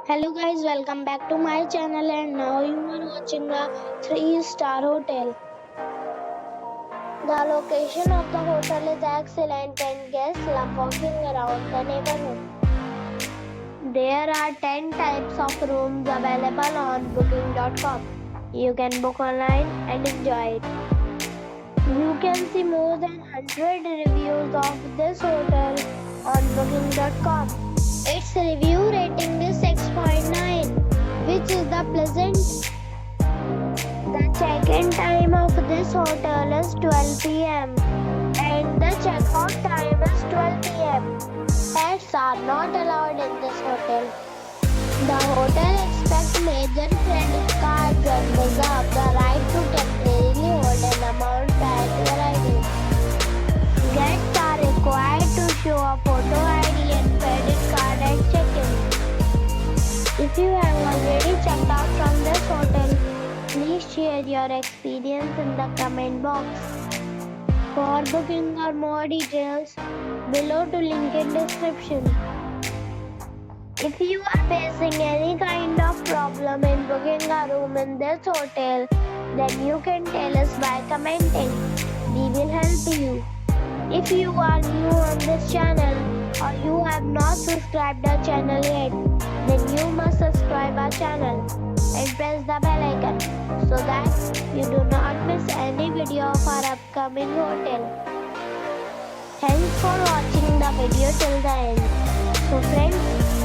Hello guys, welcome back to my channel and now you are watching a 3-star hotel. The location of the hotel is excellent and guests love walking around the neighborhood. There are 10 types of rooms available on booking.com. You can book online and enjoy it. You can see more than 100 reviews of this hotel on booking.com. Its review rating is 6.9, which is the pleasant. The check-in time of this hotel is 12 p.m. and the check-out time is 12 p.m. Pets are not allowed in this hotel. The hotel accepts major credit cards and reserves the right to temporarily hold an amount prior to arrival. Guests are required to show a photo ID and credit card at check-in. If you have already checked out from this hotel, please share your experience in the comment box. For booking or more details, below to link in description. If you are facing any kind of problem in booking a room in this hotel, then you can tell us by commenting. We will help you. If you are new on this channel or you have not subscribed our channel yet, then you must subscribe our channel and press the bell icon so that you do not miss any video of our upcoming hotel. Thanks for watching the video till the end. So friends,